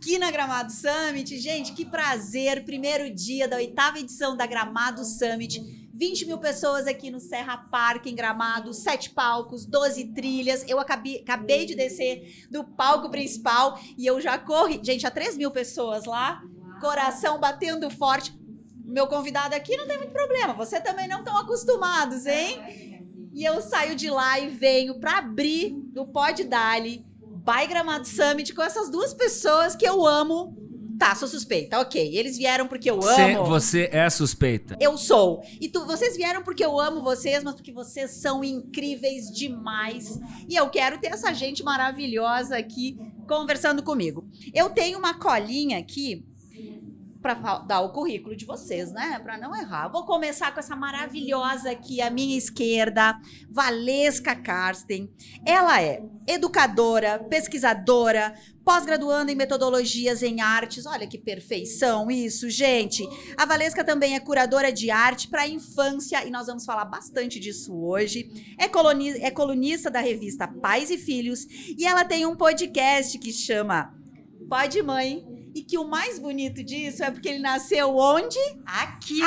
aqui na Gramado Summit. Gente, que prazer, primeiro dia da 8ª edição da Gramado Summit. 20 mil pessoas aqui no Serra Park, em Gramado, 7 palcos, 12 trilhas. Eu acabei de descer do palco principal e eu já corri. Gente, há 3 mil pessoas lá, coração batendo forte. Meu convidado aqui não tem muito problema, você também não estão acostumados, hein? E eu saio de lá e venho para abrir o Pod Dali by Gramado Summit com essas duas pessoas que eu amo. Tá, sou suspeita, ok. Eles vieram porque eu amo. Você é suspeita. Eu sou. E vocês vieram porque eu amo vocês, mas porque vocês são incríveis demais. E eu quero ter essa gente maravilhosa aqui conversando comigo. Eu tenho uma colinha aqui para dar o currículo de vocês, né? Para não errar. Vou começar com essa maravilhosa aqui à minha esquerda, Valesca Karsten. Ela é educadora, pesquisadora, pós-graduando em metodologias em artes. Olha que perfeição isso, gente. A Valesca também é curadora de arte para a infância e nós vamos falar bastante disso hoje. É colunista da revista Pais e Filhos e ela tem um podcast que chama Pod Mãe. E que o mais bonito disso é porque ele nasceu onde? Aqui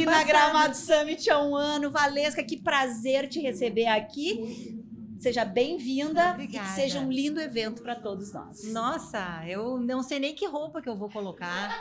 na Gramado Summit há um ano. Valesca, que prazer te receber aqui. Seja bem-vinda e que seja um lindo evento para todos nós. Nossa, eu não sei nem que roupa que eu vou colocar.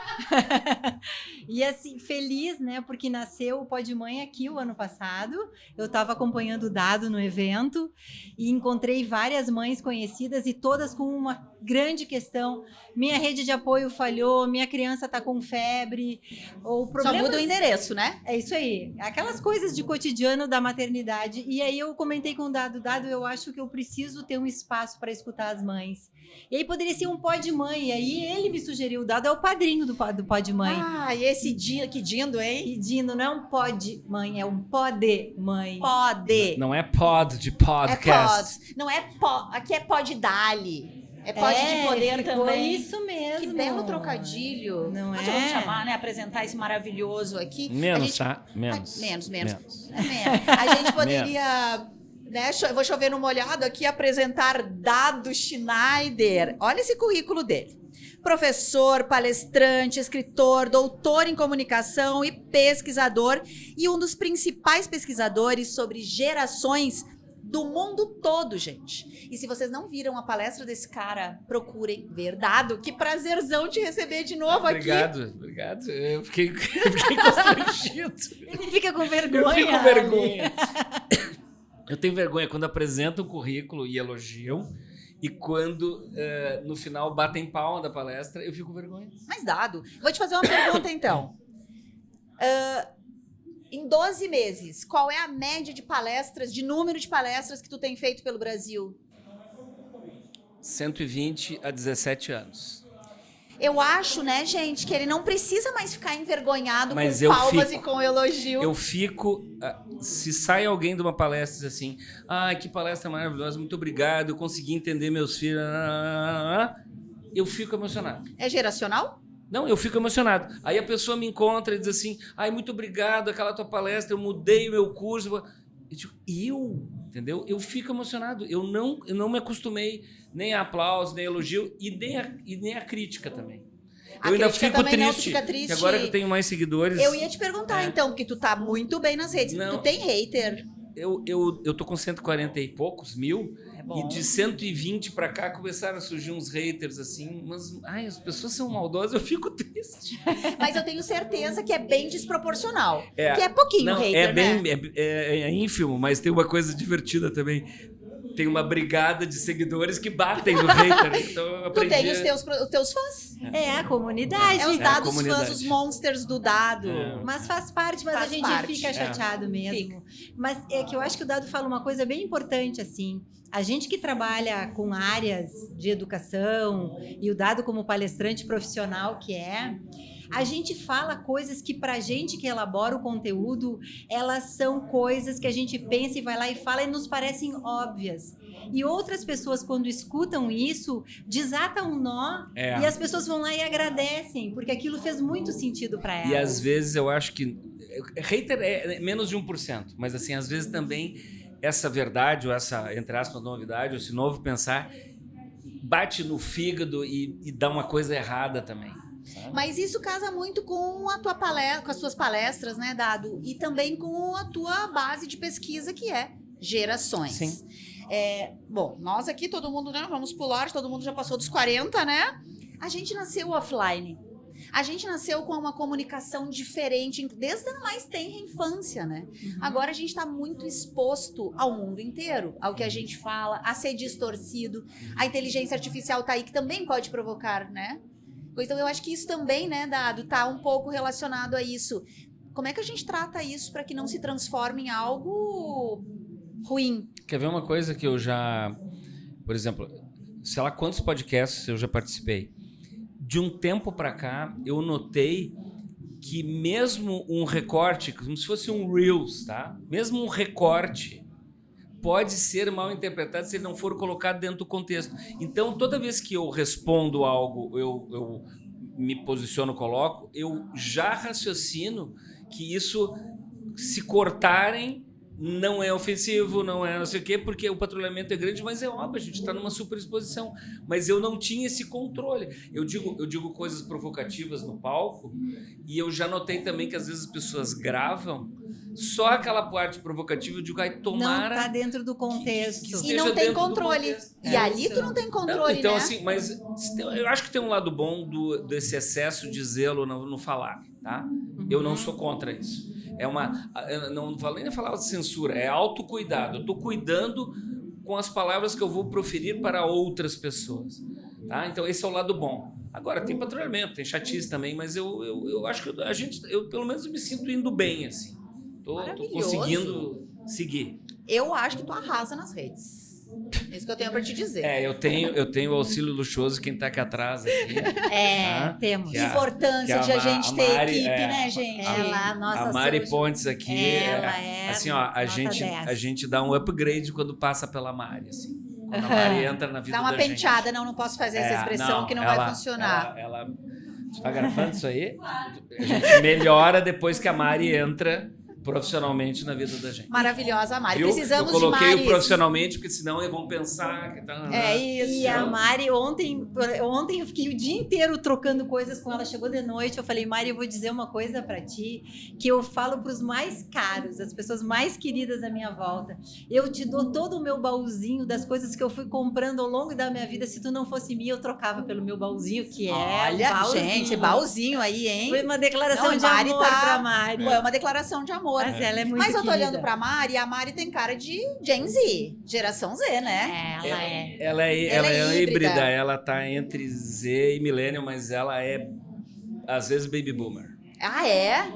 E assim, feliz, né? Porque nasceu o Pod Mãe aqui o ano passado. Eu estava acompanhando o Dado no evento e encontrei várias mães conhecidas e todas com uma grande questão. Minha rede de apoio falhou, minha criança está com febre. Ou problemas... Só muda o endereço, né? É isso aí. Aquelas coisas de cotidiano da maternidade. E aí eu comentei com o Dado, eu acho que eu preciso ter um espaço para escutar as mães. E aí poderia ser um Pod Mãe. E aí ele me sugeriu, o Dado é o padrinho do Pod Mãe. Ah, e esse dia, que dindo, hein? Que dindo, não é um Pod Mãe, é um Pode Mãe. Pode. Não é pod de podcast. É pod. Não é pod. Aqui é Pod Dali. É pod de poder também. Isso mesmo. Que belo trocadilho. Não Nós é? vamos chamar, né? Apresentar esse maravilhoso aqui. Menos, tá? Menos. Menos. A gente poderia... Né, eu vou chover no molhado aqui, apresentar Dado Schneider. Olha esse currículo dele. Professor, palestrante, escritor, doutor em comunicação e pesquisador. E um dos principais pesquisadores sobre gerações do mundo todo, gente. E se vocês não viram a palestra desse cara, procurem ver. Dado, que prazerzão te receber de novo aqui. Obrigado. Eu fiquei constrangido. Ele fica com vergonha. Eu fico com vergonha. Eu tenho vergonha quando apresentam o currículo e elogiam, e quando no final batem palma da palestra, eu fico com vergonha. Mas Dado, vou te fazer uma pergunta então. Em 12 meses, qual é a média de palestras, de número de palestras que tu tem feito pelo Brasil? 120 a 17 anos. Eu acho, né, gente, que ele não precisa mais ficar envergonhado Mas com palmas e com elogio. Eu fico... se sai alguém de uma palestra e diz assim, que palestra maravilhosa, muito obrigado, eu consegui entender meus filhos, eu fico emocionado. É geracional? Não, eu fico emocionado. Aí a pessoa me encontra e diz assim, muito obrigado, aquela tua palestra, eu mudei o meu curso. Entendeu? Eu fico emocionado. Eu não me acostumei nem a aplauso, nem a elogio e nem a crítica também. Eu ainda fico triste, que agora que eu tenho mais seguidores... Eu ia te perguntar então, porque tu tá muito bem nas redes. Não, tu tem hater? Eu tô com 140 e poucos mil, e de 120 pra cá começaram a surgir uns haters assim, mas as pessoas são maldosas, eu fico triste. Mas eu tenho certeza que é bem desproporcional, que é pouquinho hater, né? É ínfimo, mas tem uma coisa divertida também. Tem uma brigada de seguidores que batem no hater. Então eu aprendi... Tu tem os teus fãs. É a comunidade. É os dados fãs, os monsters do Dado. Mas faz parte, mas a gente fica chateado mesmo. Mas é que eu acho que o Dado fala uma coisa bem importante, assim. A gente que trabalha com áreas de educação e o Dado como palestrante profissional que a gente fala coisas que pra gente que elabora o conteúdo, elas são coisas que a gente pensa e vai lá e fala e nos parecem óbvias. E outras pessoas, quando escutam isso, desatam um nó e as pessoas vão lá e agradecem, porque aquilo fez muito sentido pra elas. E às vezes eu acho que... Hater é menos de 1%, mas assim, às vezes também essa verdade, ou essa, entre aspas, novidade, ou esse novo pensar... bate no fígado e dá uma coisa errada também. Sabe? Mas isso casa muito com a tua palestra, com as suas palestras, né, Dado? E também com a tua base de pesquisa, que é gerações. Sim. Bom, nós aqui, todo mundo, né, vamos pular, todo mundo já passou dos 40, né? A gente nasceu offline. A gente nasceu com uma comunicação diferente, desde a mais tenra infância, né? Agora a gente está muito exposto ao mundo inteiro, ao que a gente fala, a ser distorcido. A inteligência artificial tá aí, que também pode provocar, né? Então eu acho que isso também, né, Dado, tá um pouco relacionado a isso. Como é que a gente trata isso para que não se transforme em algo ruim? Quer ver uma coisa que eu já... Por exemplo, sei lá quantos podcasts eu já participei. De um tempo para cá, eu notei que mesmo um recorte, como se fosse um Reels, tá? Mesmo um recorte pode ser mal interpretado se ele não for colocado dentro do contexto. Então, toda vez que eu respondo algo, eu me posiciono, coloco, eu já raciocino que isso, se cortarem, não é ofensivo, não é não sei o quê, porque o patrulhamento é grande, mas é óbvio, a gente está numa superexposição. Mas eu não tinha esse controle. Eu digo coisas provocativas no palco, e eu já notei também que às vezes as pessoas gravam só aquela parte provocativa, eu digo, tomara... Não está dentro do contexto. E não tem controle. E ali tu não tem controle, então, né? assim, mas eu acho que tem um lado bom desse excesso de zelo no falar, tá? Eu não sou contra isso. Eu não vou nem falar de censura, é autocuidado. Eu estou cuidando com as palavras que eu vou proferir para outras pessoas. Tá? Então, esse é o lado bom. Agora, tem patrulhamento, tem chatice também, mas eu acho que eu pelo menos me sinto indo bem, assim. Tô conseguindo seguir. Eu acho que tu arrasa nas redes. Isso que eu tenho pra te dizer. Eu tenho o auxílio luxuoso, quem tá aqui atrás. Aqui, Temos. Importância de a gente ter Mari, equipe, né, gente? A Mari Pontes aqui. Ela é assim, ó, a gente dá um upgrade quando passa pela Mari, assim. Quando a Mari entra na vida da gente. Dá uma penteada, não posso fazer essa expressão que não vai funcionar. Você tá gravando isso aí? A gente melhora depois que a Mari entra profissionalmente na vida da gente. Maravilhosa, a Mari. Viu? Precisamos de Maris. Eu coloquei o profissionalmente, porque senão eles vão pensar que tá... É isso. E a Mari, ontem eu fiquei o dia inteiro trocando coisas com ela. Chegou de noite, eu falei, Mari, eu vou dizer uma coisa pra ti, que eu falo pros mais caros, as pessoas mais queridas à minha volta. Eu te dou todo o meu baúzinho das coisas que eu fui comprando ao longo da minha vida. Se tu não fosse minha, eu trocava pelo meu baúzinho, que Olha, baúzinho. gente, baúzinho aí, hein? Foi uma declaração de amor pra Mari. Foi uma declaração de amor. Mas ela é muito Mas eu tô querida. olhando pra Mari, e a Mari tem cara de Gen Z, geração Z, né? Ela é. Ela é híbrida, ela tá entre Z e Millennial, mas ela é, às vezes, Baby Boomer. Ah, é?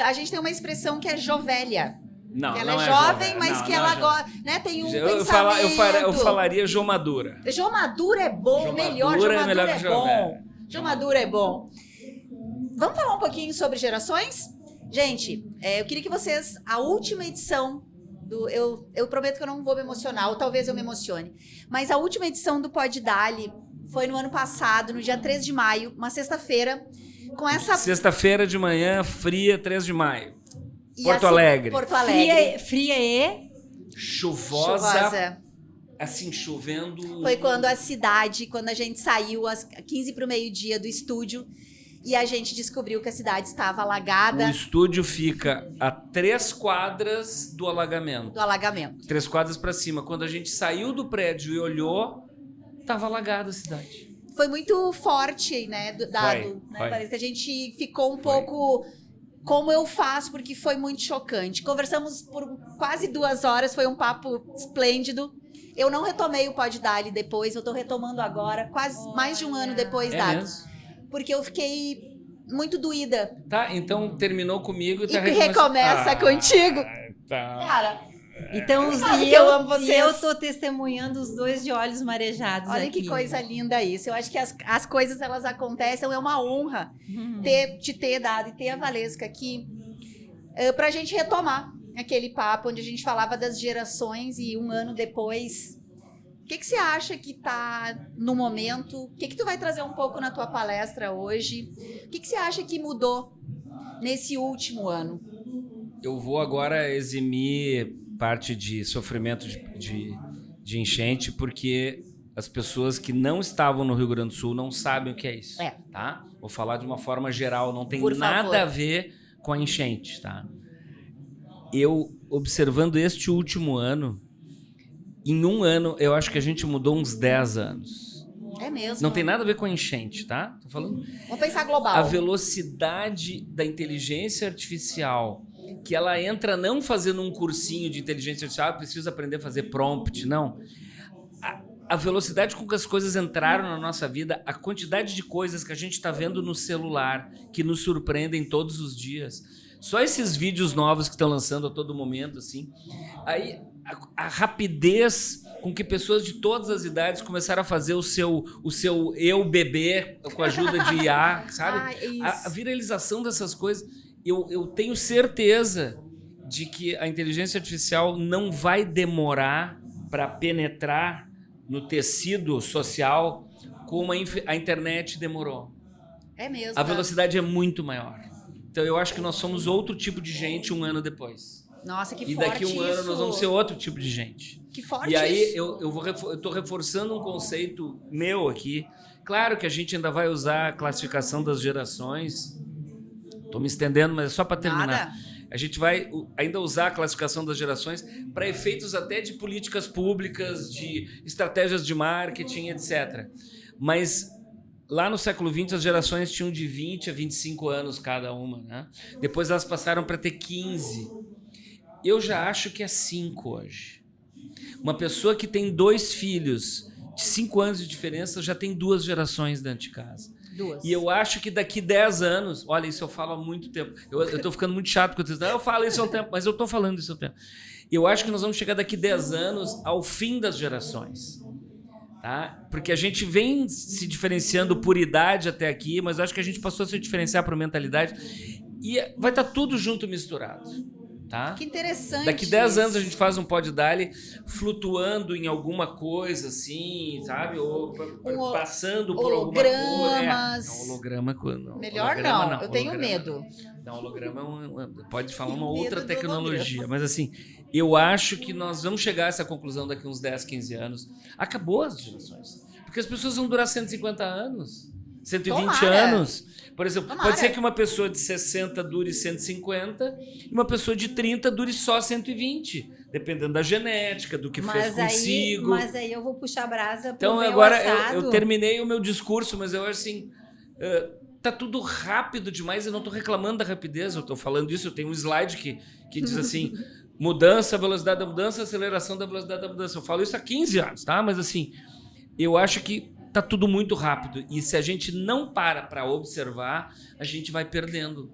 A gente tem uma expressão que é jovelha. Não, que ela não é é jovem, mas não, que não ela é gosta, né? Tem um eu pensamento. falaria Jomadura. Jomadura é bom, Jomadura é melhor que é Jovelha. bom. Jomadura é bom. Vamos falar um pouquinho sobre gerações? Gente, eu queria que vocês, a última edição eu prometo que eu não vou me emocionar, ou talvez eu me emocione, mas a última edição do Pod Dali foi no ano passado, no dia 3 de maio, uma sexta-feira, com essa... Sexta-feira de manhã, fria, 3 de maio. E Porto Alegre. Porto Alegre. Fria e... Chuvosa. Assim, chovendo... Foi quando a gente saiu às 15 para o meio-dia do estúdio, e a gente descobriu que a cidade estava alagada. O estúdio fica a 3 quadras do alagamento. 3 quadras para cima. Quando a gente saiu do prédio e olhou, estava alagada a cidade. Foi muito forte, né, Dado. Né? Parece que a gente ficou um pouco... Como eu faço, porque foi muito chocante. Conversamos por quase 2 horas, foi um papo esplêndido. Eu não retomei o Pod Dali depois, eu tô retomando agora, quase mais de um ano depois, Dado. Mesmo? Porque eu fiquei muito doída. Tá, então terminou comigo e tá recomeça contigo. Tá. Cara, então, eu amo vocês. E eu tô testemunhando os dois de olhos marejados. Olha aqui. que coisa linda isso. Eu acho que as coisas, elas acontecem. É uma honra te ter dado e ter a Valesca aqui pra gente retomar aquele papo onde a gente falava das gerações e um ano depois... O que você acha que está no momento? O que tu vai trazer um pouco na tua palestra hoje? O que você acha que mudou nesse último ano? Eu vou agora eximir parte de sofrimento de enchente, porque as pessoas que não estavam no Rio Grande do Sul não sabem o que é isso, É. tá? Vou falar de uma forma geral, não tem Por nada favor. a ver com a enchente, tá? Eu, observando este último ano, em um ano, eu acho que a gente mudou uns 10 anos. É mesmo. Não tem nada a ver com a enchente, tá? Tô falando Vamos pensar global. a velocidade da inteligência artificial, que ela entra não fazendo um cursinho de inteligência artificial, precisa aprender a fazer prompt, não. A velocidade com que as coisas entraram na nossa vida, a quantidade de coisas que a gente está vendo no celular, que nos surpreendem todos os dias. Só esses vídeos novos que estão lançando a todo momento, assim. Aí, a rapidez com que pessoas de todas as idades começaram a fazer o seu eu bebê com a ajuda de IA, sabe? A viralização dessas coisas. Eu tenho certeza de que a inteligência artificial não vai demorar para penetrar no tecido social como a internet demorou. É mesmo. A velocidade é muito maior. Então eu acho que nós somos outro tipo de gente um ano depois. Nossa, que E forte daqui a um ano nós vamos ser outro tipo de gente. Que forte E aí isso. eu tô reforçando um conceito meu aqui. Claro que a gente ainda vai usar a classificação das gerações. Tô me estendendo, mas é só para terminar. Nada. A gente vai ainda usar a classificação das gerações para efeitos até de políticas públicas, de estratégias de marketing, etc. Mas lá no século XX, as gerações tinham de 20 a 25 anos cada uma, né? Depois elas passaram para ter 15. Eu já acho que é 5 hoje. Uma pessoa que tem 2 filhos de 5 anos de diferença já tem 2 gerações dentro de casa. 2. E eu acho que daqui 10 anos... Olha, isso eu falo há muito tempo. Eu tô ficando muito chato com isso. Eu falo isso há um tempo, mas eu tô falando isso há um tempo. Eu acho que nós vamos chegar daqui 10 anos ao fim das gerações. Tá? Porque a gente vem se diferenciando por idade até aqui, mas eu acho que a gente passou a se diferenciar por mentalidade. E vai estar tudo junto misturado. Tá? Que interessante. Daqui 10 anos a gente faz um Pod Dali flutuando em alguma coisa, assim, sabe? Ou passando por alguma coisa. Não, holograma não. Melhor holograma, não, eu tenho medo. Não, holograma pode falar uma outra tecnologia. Mas assim, eu acho que nós vamos chegar a essa conclusão daqui uns 10, 15 anos. Acabou as gerações. Porque as pessoas vão durar 150 anos, 120 Tomara. anos. Por exemplo, Tomara. pode ser que uma pessoa de 60 dure 150 e uma pessoa de 30 dure só 120, dependendo da genética, do que fez consigo. Mas aí eu vou puxar a brasa pro Então meu agora assado. eu terminei o meu discurso, mas eu acho assim, tá tudo rápido demais. Eu não tô reclamando da rapidez, eu tô falando isso. Eu tenho um slide que diz assim, mudança, velocidade da mudança, aceleração da velocidade da mudança. Eu falo isso há 15 anos, tá? Mas assim, eu acho que tá tudo muito rápido. E se a gente não para observar, a gente vai perdendo.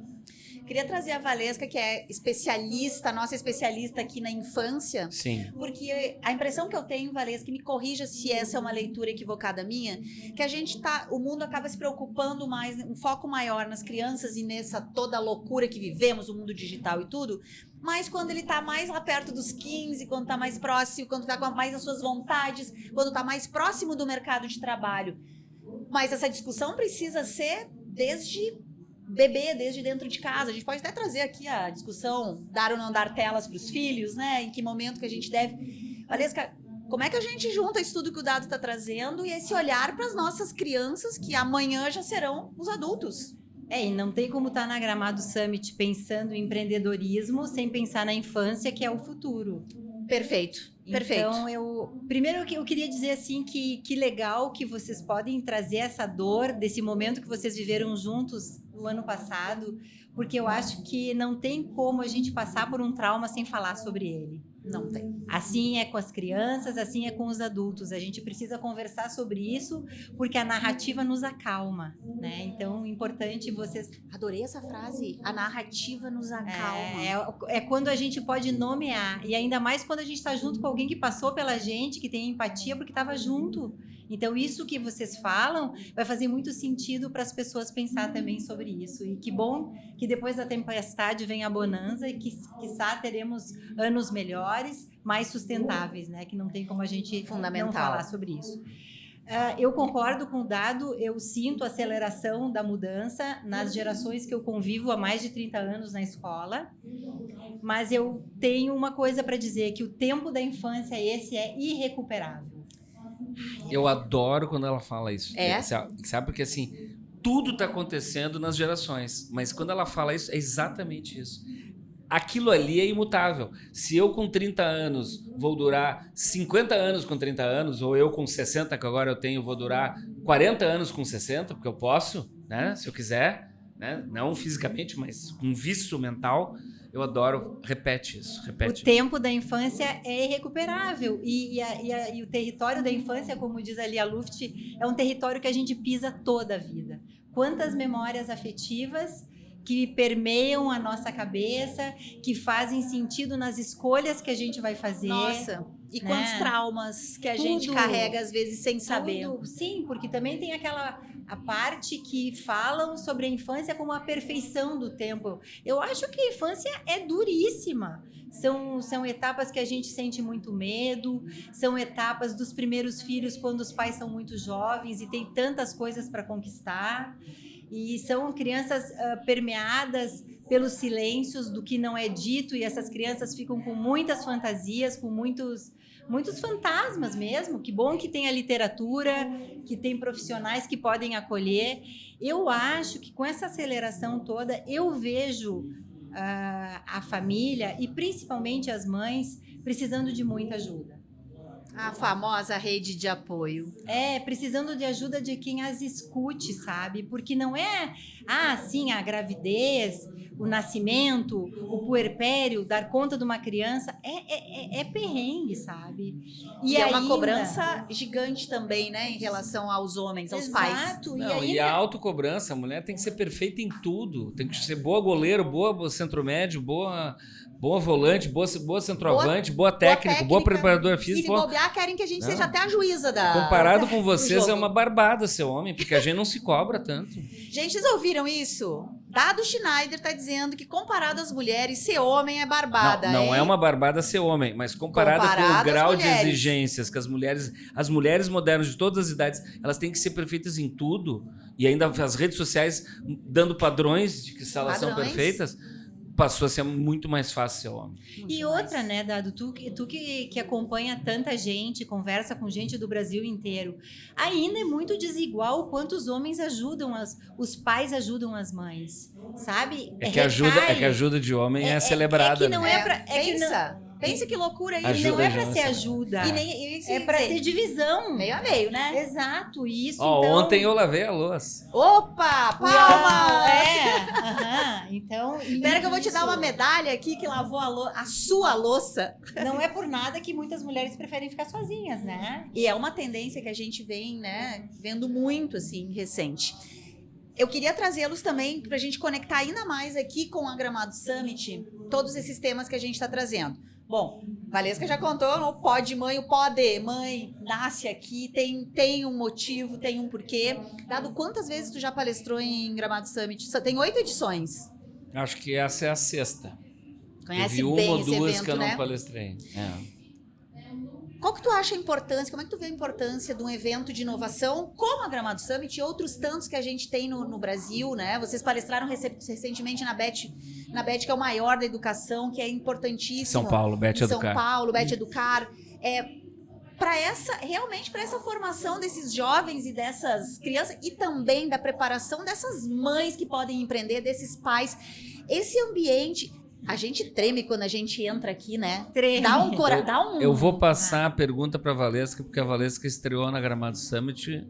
Queria trazer a Valesca, que é especialista, nossa especialista aqui na infância. Sim. Porque a impressão que eu tenho, Valesca, me corrija se essa é uma leitura equivocada minha, que a gente o mundo acaba se preocupando mais, um foco maior nas crianças e nessa toda loucura que vivemos, o mundo digital e tudo, mas quando ele tá mais lá perto dos 15, quando tá mais próximo, quando tá com mais as suas vontades, quando tá mais próximo do mercado de trabalho. Mas essa discussão precisa ser desde bebê, desde dentro de casa. A gente pode até trazer aqui a discussão, dar ou não dar telas para os filhos, né? Em que momento que a gente deve... Valesca, como é que a gente junta isso tudo que o Dado está trazendo e esse olhar para as nossas crianças que amanhã já serão os adultos? E não tem como estar na Gramado Summit pensando em empreendedorismo sem pensar na infância, que é o futuro. Perfeito, perfeito. Então, primeiro eu queria dizer assim que legal que vocês podem trazer essa dor desse momento que vocês viveram juntos no ano passado, porque eu acho que não tem como a gente passar por um trauma sem falar sobre ele. Não tem. Assim é com as crianças, assim é com os adultos. A gente precisa conversar sobre isso, porque a narrativa nos acalma, né? Então, importante vocês... Adorei essa frase. A narrativa nos acalma. É quando a gente pode nomear. E ainda mais quando a gente está junto com alguém que passou pela gente, que tem empatia, porque estava junto. Então, isso que vocês falam vai fazer muito sentido para as pessoas pensar também sobre isso. E que bom que depois da tempestade vem a bonança e que, quiçá, teremos anos melhores, mais sustentáveis, né? Que não tem como a gente não falar sobre isso. Eu concordo com o Dado, eu sinto a aceleração da mudança nas gerações que eu convivo há mais de 30 anos na escola, mas eu tenho uma coisa para dizer, que o tempo da infância esse é irrecuperável. Eu adoro quando ela fala isso. É? Sabe, porque assim, tudo está acontecendo nas gerações, mas quando ela fala isso, é exatamente isso. Aquilo ali é imutável. Se eu com 30 anos vou durar 50 anos com 30 anos, ou eu com 60, que agora eu tenho, vou durar 40 anos com 60, porque eu posso, né? Se eu quiser, né? Não fisicamente, mas com vício mental. Eu adoro. Repete isso. Repete. O tempo da infância é irrecuperável. E o território da infância, como diz ali a Luft, é um território que a gente pisa toda a vida. Quantas memórias afetivas que permeiam a nossa cabeça, que fazem sentido nas escolhas que a gente vai fazer. Nossa, e né? quantos traumas que a gente carrega às vezes sem saber. Sim, porque também tem a parte que falam sobre a infância como a perfeição do tempo. Eu acho que a infância é duríssima. São etapas que a gente sente muito medo, são etapas dos primeiros filhos quando os pais são muito jovens e tem tantas coisas para conquistar. E são crianças permeadas pelos silêncios do que não é dito, e essas crianças ficam com muitas fantasias, com muitos fantasmas mesmo. Que bom que tem a literatura, que tem profissionais que podem acolher. Eu acho que com essa aceleração toda, eu vejo a família, e principalmente as mães, precisando de muita ajuda. A famosa rede de apoio. Precisando de ajuda de quem as escute, sabe? Porque não é, sim, a gravidez, o nascimento, o puerpério, dar conta de uma criança, é perrengue, sabe? E é uma cobrança gigante também, né? Em relação aos homens, aos pais. Não, e a autocobrança, a mulher tem que ser perfeita em tudo. Tem que ser boa goleiro, boa centro-médio, boa volante, boa centroavante, boa técnica, boa preparadora física. E se bobear, querem que a gente seja até a juíza da... Comparado com vocês, é uma barbada ser homem, porque a gente não se cobra tanto. Gente, vocês ouviram isso? Dado Schneider está dizendo que comparado às mulheres, ser homem é barbada. Não é uma barbada ser homem, mas comparado com o grau de exigências que as mulheres modernas de todas as idades, elas têm que ser perfeitas em tudo, e ainda as redes sociais dando padrões de que se elas são perfeitas, passou a ser muito mais fácil ser homem. E outra, né, Dado, tu que acompanha tanta gente, conversa com gente do Brasil inteiro, ainda é muito desigual o quanto os homens ajudam, os pais ajudam as mães, sabe? É que a ajuda de homem é celebrada. É que não é pra... Pensa que loucura isso. Não é para ser ajuda. É para ser divisão. Meio a meio, né? Exato. Isso, então... Ontem eu lavei a louça. Opa! Palmas! Então... Espera que eu vou te dar uma medalha aqui que lavou a sua louça. Não é por nada que muitas mulheres preferem ficar sozinhas, né? E é uma tendência que a gente vem, né, vendo muito, assim, recente. Eu queria trazê-los também para a gente conectar ainda mais aqui com a Gramado Summit, todos esses temas que a gente está trazendo. Bom, Valesca já contou, o pó de mãe, o pó de mãe nasce aqui, tem um motivo, tem um porquê. Dado quantas vezes tu já palestrou em Gramado Summit? Só tem 8 edições. Acho que essa é a 6ª. Conhece uma bem ou esse duas evento, que eu né? não palestrei. Qual que tu acha a importância, como é que tu vê a importância de um evento de inovação como a Gramado Summit e outros tantos que a gente tem no Brasil, né? Vocês palestraram recentemente na BET, que é o maior da educação, que é importantíssimo. São Paulo, BET Educar. São Paulo, BET Educar. Realmente para essa formação desses jovens e dessas crianças e também da preparação dessas mães que podem empreender, desses pais. Esse ambiente... A gente treme quando a gente entra aqui, né? Treme. Eu vou passar a pergunta para a Valesca, porque a Valesca estreou na Gramado Summit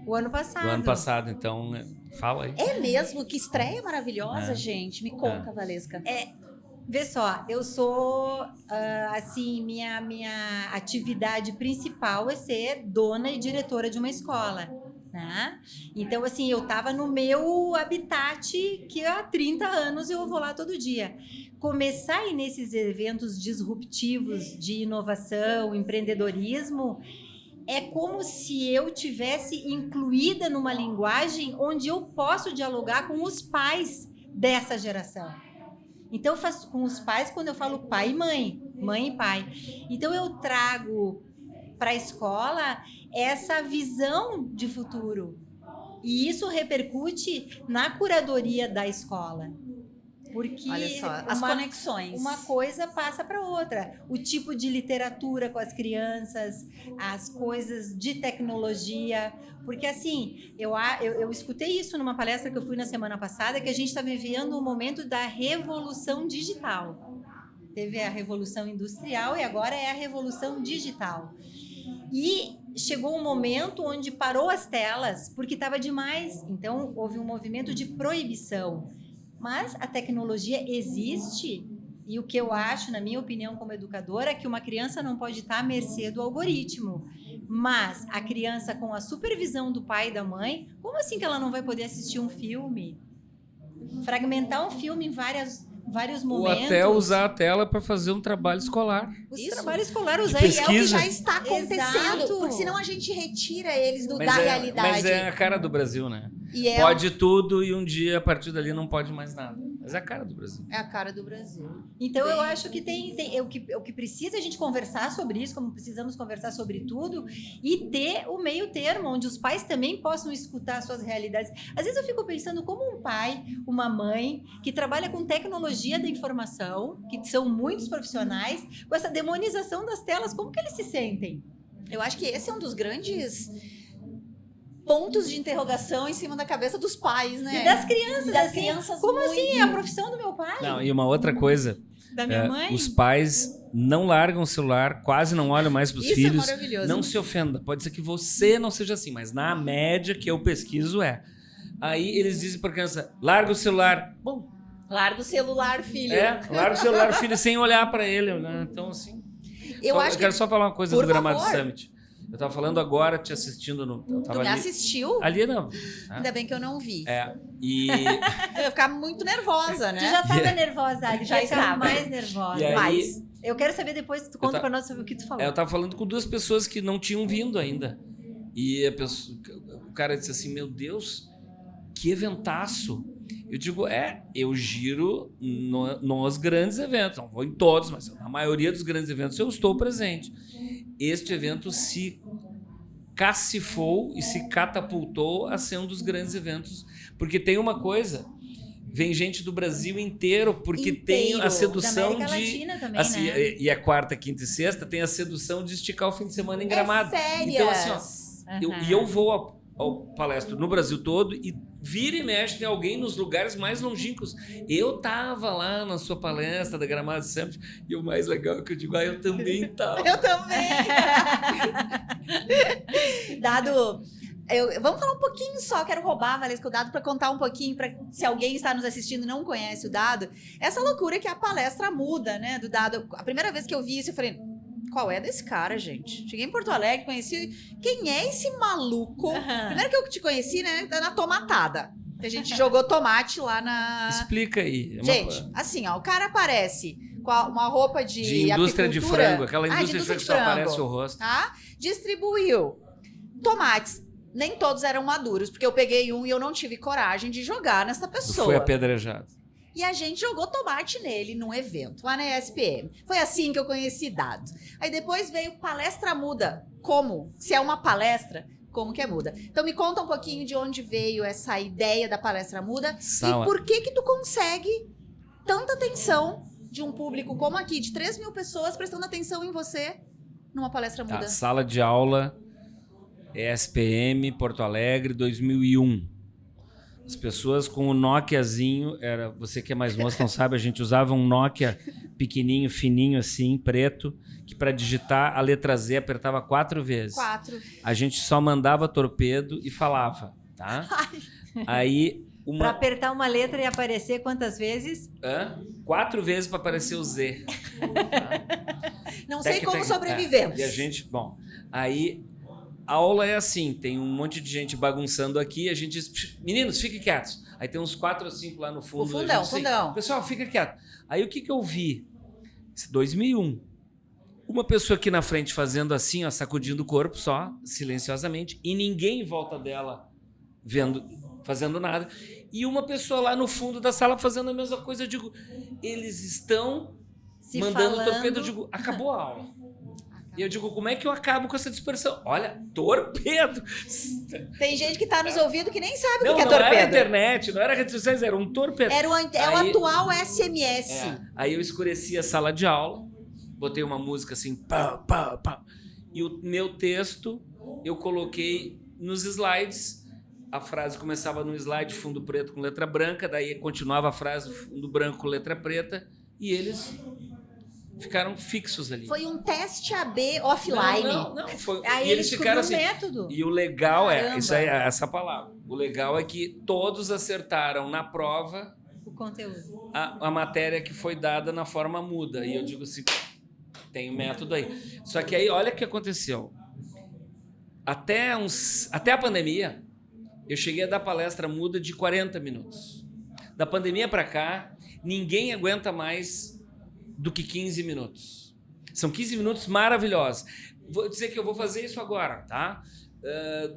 o ano passado. Então fala aí. É mesmo? Que estreia maravilhosa, gente. Me conta, Valesca. Vê só, eu sou, assim, minha atividade principal é ser dona e diretora de uma escola. Né? Então, assim, eu estava no meu habitat que há 30 anos eu vou lá todo dia. Começar a ir nesses eventos disruptivos de inovação, empreendedorismo, é como se eu tivesse incluída numa linguagem onde eu posso dialogar com os pais dessa geração. Então, eu faço com os pais quando eu falo pai e mãe e pai. Então, eu trago para a escola essa visão de futuro. E isso repercute na curadoria da escola. Porque olha só, as conexões. Uma coisa passa para outra. O tipo de literatura com as crianças, as coisas de tecnologia. Porque, assim, eu escutei isso numa palestra que eu fui na semana passada, que a gente está vivendo um momento da revolução digital. Teve a revolução industrial e agora é a revolução digital. E chegou um momento onde parou as telas, porque estava demais. Então, houve um movimento de proibição. Mas a tecnologia existe, e o que eu acho, na minha opinião como educadora, é que uma criança não pode estar à mercê do algoritmo. Mas a criança, com a supervisão do pai e da mãe, como assim que ela não vai poder assistir um filme? Fragmentar um filme em vários momentos. Ou até usar a tela para fazer um trabalho escolar. O trabalho escolar usar pesquisa. É o que já está acontecendo, Exato. porque senão a gente retira eles da realidade. Mas é a cara do Brasil, né? E pode tudo e um dia, a partir dali, não pode mais nada. Mas é a cara do Brasil. É a cara do Brasil. Então, eu acho que o que precisa a gente conversar sobre isso, como precisamos conversar sobre tudo, e ter o meio termo, onde os pais também possam escutar suas realidades. Às vezes eu fico pensando como um pai, uma mãe, que trabalha com tecnologia da informação, que são muitos profissionais, com essa demonização das telas, como que eles se sentem? Eu acho que esse é um dos grandes pontos de interrogação em cima da cabeça dos pais, né? E das crianças. E das crianças como muito... assim? É a profissão do meu pai? Não, e uma outra coisa... Da minha mãe? Os pais não largam o celular, quase não olham mais para os filhos. Isso é maravilhoso. Não se ofenda. Pode ser que você não seja assim, mas na média que eu pesquiso é. Aí eles dizem para a criança, larga o celular. Bom, larga o celular, filho. Larga o celular, filho, sem olhar para ele. Né? Então, assim... Eu quero só falar uma coisa do Gramado Summit. Eu tava falando agora, te assistindo no... Tu me assistiu? Ali não. Ainda bem que eu não vi. E... Eu ia ficar muito nervosa, né? Tu já estava nervosa, Ali. Já estava mais nervosa. E aí, mas eu quero saber depois, tu conta pra nós sobre o que tu falou. Eu tava falando com duas pessoas que não tinham vindo ainda. E o cara disse assim, meu Deus, que eventaço. Eu digo, eu giro nos grandes eventos. Não vou em todos, mas na maioria dos grandes eventos eu estou presente. Este evento se cacifou e se catapultou a ser um dos grandes eventos. Porque tem uma coisa, vem gente do Brasil inteiro, porque tem a sedução da América Latina também, né? E a quarta, quinta e sexta tem a sedução de esticar o fim de semana em Gramado. Férias. Então, assim, ó, eu vou ao palestra no Brasil todo e vira e mexe tem alguém nos lugares mais longínquos. Eu tava lá na sua palestra da Gramado Summit e o mais legal é que eu digo, eu também tava. Eu também. Dado... vamos falar um pouquinho só, quero roubar, Valesca, o Dado para contar um pouquinho, para se alguém está nos assistindo e não conhece o Dado, essa loucura que a palestra muda, né, do Dado. A primeira vez que eu vi isso, eu falei... Qual é desse cara, gente? Cheguei em Porto Alegre, conheci... Quem é esse maluco? Primeiro que eu te conheci, né? Na tomatada. Que a gente jogou tomate lá na... Explica aí. Gente, assim, ó. O cara aparece com uma roupa de indústria de frango. Aquela indústria de frango que só aparece o rosto. Tá? Distribuiu tomates. Nem todos eram maduros, porque eu peguei um e eu não tive coragem de jogar nessa pessoa. Foi apedrejado. E a gente jogou tomate nele num evento, lá na ESPM. Foi assim que eu conheci Dado. Aí depois veio palestra muda. Como? Se é uma palestra, como que é muda? Então me conta um pouquinho de onde veio essa ideia da palestra muda. E por que tu consegue tanta atenção de um público como aqui, de 3 mil pessoas prestando atenção em você numa palestra muda. Sala de aula ESPM Porto Alegre 2001. As pessoas com o Nokiazinho, você que é mais moço não sabe, a gente usava um Nokia pequenininho, fininho assim, preto, que para digitar a letra Z apertava 4 vezes. 4. A gente só mandava torpedo e falava, tá? Aí Para apertar uma letra e aparecer quantas vezes? 4 vezes para aparecer o Z. Tá? Não sei como sobrevivemos. E a gente, aí a aula é assim, tem um monte de gente bagunçando aqui, a gente diz, meninos, fiquem quietos. Aí tem uns 4 ou 5 lá no fundo. O fundão, fundão. Pessoal, fica quieto. Aí o que eu vi? 2001. Uma pessoa aqui na frente fazendo assim, ó, sacudindo o corpo só, silenciosamente, e ninguém em volta dela fazendo nada. E uma pessoa lá no fundo da sala fazendo a mesma coisa. Eu digo, eles estão mandando torpedo. Eu digo, acabou a aula. E eu digo, como é que eu acabo com essa dispersão? Olha, torpedo! Tem gente que tá nos ouvindo que nem sabe o Não, que é não torpedo. era internet, não era redes sociais, era um torpedo. É o atual SMS. Aí eu escureci a sala de aula, botei uma música assim, pá, pá, pá. E o meu texto eu coloquei nos slides. A frase começava no slide fundo preto com letra branca, daí continuava a frase fundo branco com letra preta, e eles ficaram fixos ali. Foi um teste AB offline. Não, foi. Aí E eles ficaram assim. método. E o legal Caramba. isso aí, essa palavra. O legal é que todos acertaram na prova O conteúdo. a matéria que foi dada na forma muda. E eu digo assim, tem um método aí. Só que aí, olha o que aconteceu. Até a pandemia, eu cheguei a dar palestra muda de 40 minutos. Da pandemia para cá, ninguém aguenta mais do que 15 minutos. São 15 minutos maravilhosos. Vou dizer que eu vou fazer isso agora, tá?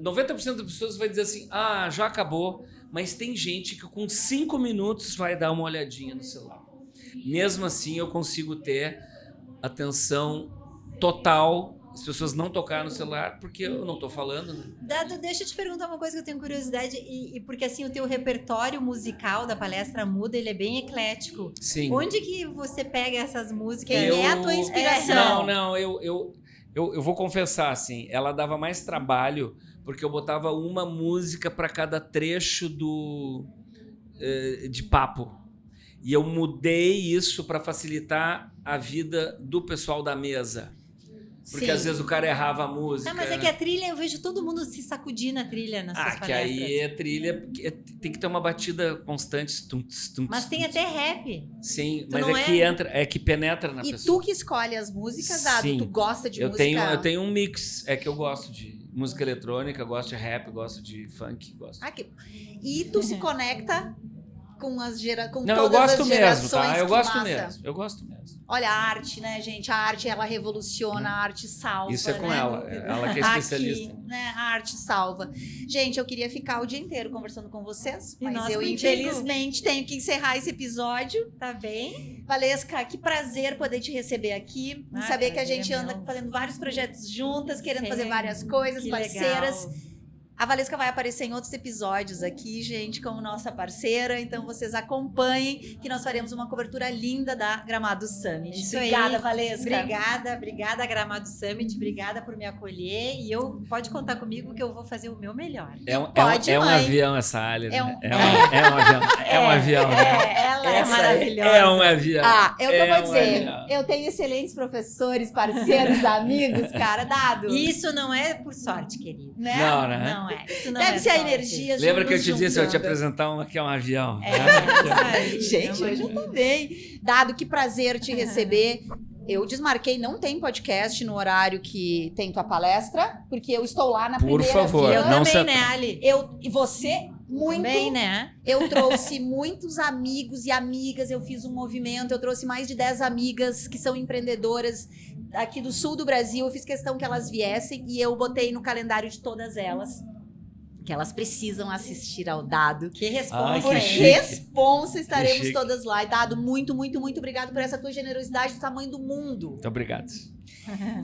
90% das pessoas vai dizer assim, já acabou. Mas tem gente que com 5 minutos vai dar uma olhadinha no celular. Mesmo assim, eu consigo ter atenção total. As pessoas não tocaram no celular porque eu não tô falando, né? Dado, deixa eu te perguntar uma coisa que eu tenho curiosidade, e porque assim, o teu repertório musical da palestra muda, ele é bem eclético. Sim. Onde que você pega essas músicas? Quem é a tua inspiração? Eu vou confessar, assim, ela dava mais trabalho porque eu botava uma música para cada trecho de papo. E eu mudei isso para facilitar a vida do pessoal da mesa. Porque Sim. às vezes o cara errava a música. Mas é que a trilha, eu vejo todo mundo se sacudir na trilha nas suas que palestras. aí a trilha tem que ter uma batida constante. Mas tem até rap. Sim, Tu mas não que penetra na E pessoa. tu que escolhe as músicas, Dado? Sim. Tu gosta de Eu música? tenho um mix. É que eu gosto de música eletrônica, gosto de rap, gosto de funk, gosto. E tu se conecta com as com Não, eu todas gosto as mesmo, gerações. tá? Eu que gosto massa. mesmo. Eu gosto mesmo. Olha a arte, né, gente? A arte, ela revoluciona, a arte salva. Isso é com né? ela que é especialista. Aqui, né? A arte salva. Gente, eu queria ficar o dia inteiro conversando com vocês, E mas nós eu, contigo. infelizmente, tenho que encerrar esse episódio. Tá bem? Valesca, que prazer poder te receber aqui. Saber que a gente anda fazendo vários projetos juntas, querendo Sim, fazer várias coisas, que parceiras. legal. A Valesca vai aparecer em outros episódios aqui, gente, como nossa parceira. Então, vocês acompanhem, que nós faremos uma cobertura linda da Gramado Summit. Isso Obrigada, aí. Valesca. Obrigada, Gramado Summit. Obrigada por me acolher. E pode contar comigo que eu vou fazer o meu melhor. É um mãe. avião essa área, né? É um- É um avião. Né? Ela é Essa maravilhosa. É um avião. Eu vou dizer, avião. eu tenho excelentes professores, parceiros, amigos, cara, Dado. Isso não é por sorte, querido. Né? Não, né? Não é. Isso não Deve é ser a sorte. energia. Lembra que eu nos te disse, eu te juntando. apresentar um que é um avião. Isso aí. Gente, hoje eu tô bem. Dado, que prazer te receber. Eu desmarquei, não tem podcast no horário que tem tua palestra, porque eu estou lá na Por primeira favor, fila. Eu não também, se- né, Ali? E você, muito. Também, né? Eu trouxe muitos amigos e amigas, eu fiz um movimento, eu trouxe mais de 10 amigas que são empreendedoras aqui do sul do Brasil. Eu fiz questão que elas viessem e eu botei no calendário de todas elas que elas precisam assistir ao Dado. Que Ai, responsa, que Por hein? chique. responsa, estaremos chique. todas lá. E Dado, muito, muito, muito obrigado por essa tua generosidade do tamanho do mundo. Muito obrigado.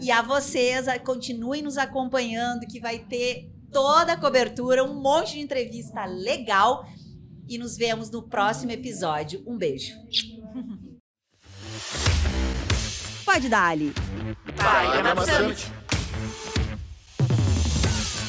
E a vocês, continuem nos acompanhando, que vai ter toda a cobertura, um monte de entrevista legal. E nos vemos no próximo episódio. Um beijo. Pode dar, Ali. Vai, Gramado Summit.